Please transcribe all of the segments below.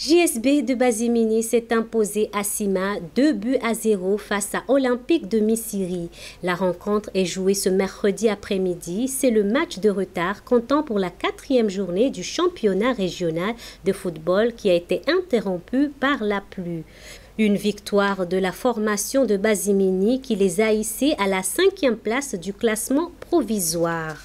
JSB de Basimini s'est imposé à Sima 2-0 face à Olympique de Missiri. La rencontre est jouée ce mercredi après-midi. C'est le match de retard comptant pour la 4e journée du championnat régional de football qui a été interrompu par la pluie. Une victoire de la formation de Basimini qui les a hissés à la 5e place du classement provisoire.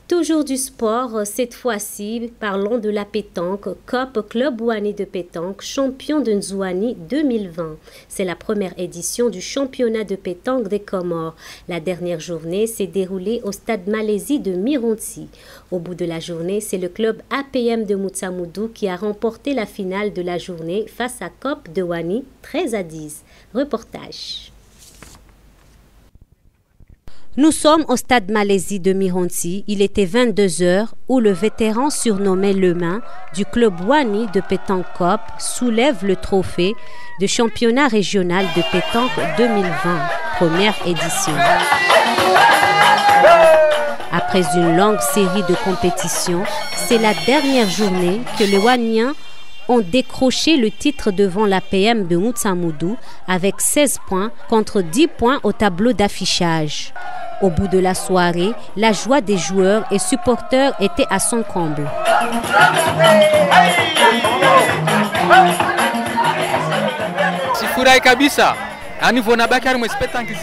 Toujours du sport, cette fois-ci, parlons de la pétanque. COP Club Ouani de pétanque, champion de Nzouani 2020. C'est la première édition du championnat de pétanque des Comores. La dernière journée s'est déroulée au stade Malaisie de Mironti. Au bout de la journée, c'est le club APM de Moutsamoudou qui a remporté la finale de la journée face à COP de Ouani 13-10. Reportage. Nous sommes au stade Malaisie de Mironti. Il était 22 h où le vétéran surnommé Le Main du club Ouani de pétanque COP soulève le trophée de championnat régional de pétanque 2020, première édition. Après une longue série de compétitions, c'est la dernière journée que les Ouaniens ont décroché le titre devant l'APM de Moutsamoudou avec 16 points contre 10 points au tableau d'affichage. Au bout de la soirée, la joie des joueurs et supporters était à son comble.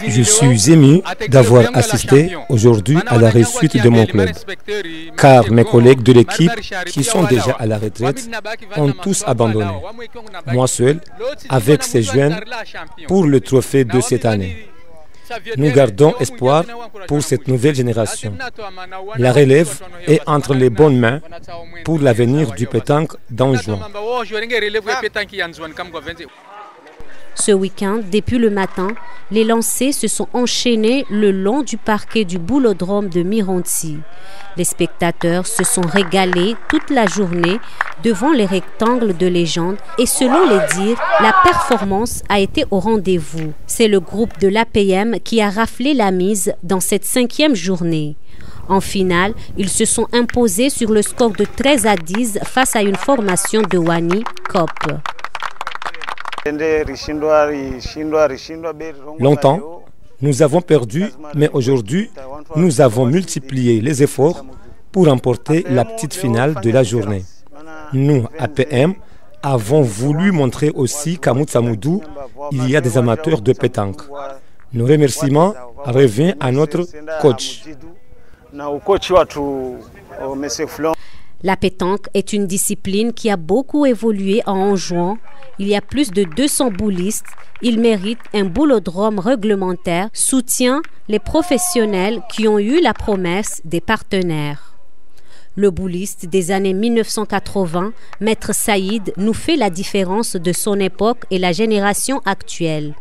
Je suis ému d'avoir assisté aujourd'hui à la réussite de mon club, car mes collègues de l'équipe qui sont déjà à la retraite ont tous abandonné. Moi seul, avec ces jeunes, pour le trophée de cette année. Nous gardons espoir pour cette nouvelle génération. La relève est entre les bonnes mains pour l'avenir du pétanque d'Anjouan. Ce week-end, depuis le matin, les lancers se sont enchaînés le long du parquet du boulodrome de Mironti. Les spectateurs se sont régalés toute la journée devant les rectangles de légende et selon les dires, la performance a été au rendez-vous. C'est le groupe de l'APM qui a raflé la mise dans cette 5e journée. En finale, ils se sont imposés sur le score de 13-10 face à une formation de Ouani COP. Longtemps, nous avons perdu, mais aujourd'hui, nous avons multiplié les efforts pour remporter la petite finale de la journée. Nous, APM, avons voulu montrer aussi qu'à Moutsamoudou, il y a des amateurs de pétanque. Nos remerciements reviennent à notre coach. La pétanque est une discipline qui a beaucoup évolué en Anjouan. Il y a plus de 200 boulistes. Il mérite un boulodrome réglementaire, soutient les professionnels qui ont eu la promesse des partenaires. Le bouliste des années 1980, Maître Saïd, nous fait la différence de son époque et la génération actuelle.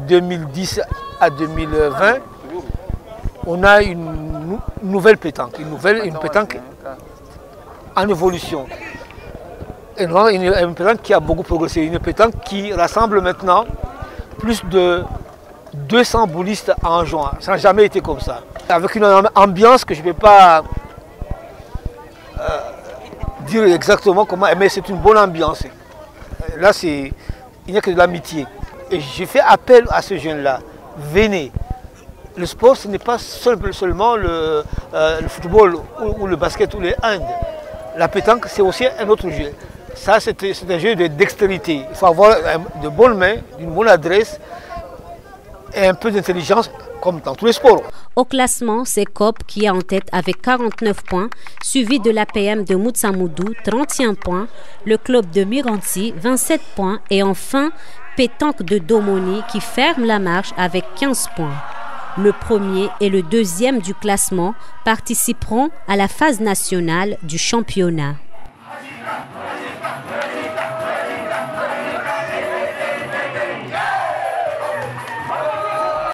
2010 à 2020, on a une nouvelle pétanque, une pétanque en évolution. Une pétanque qui a beaucoup progressé, une pétanque qui rassemble maintenant plus de 200 boulistes en juin. Ça n'a jamais été comme ça. Avec une ambiance que je ne vais pas dire exactement comment, mais c'est une bonne ambiance. Là, il n'y a que de l'amitié. Et j'ai fait appel à ces jeunes-là. Venez. Le sport, ce n'est pas seulement le football ou le basket ou les hands. La pétanque, c'est aussi un autre jeu. Ça, c'est un jeu de dextérité. Il faut avoir de bonnes mains, une bonne adresse et un peu d'intelligence, comme dans tous les sports. Au classement, c'est COP qui est en tête avec 49 points, suivi de l'APM de Moutsamoudou, 31 points, le club de Mironti, 27 points, et enfin, pétanque de Domoni qui ferme la marche avec 15 points. Le premier et le deuxième du classement participeront à la phase nationale du championnat.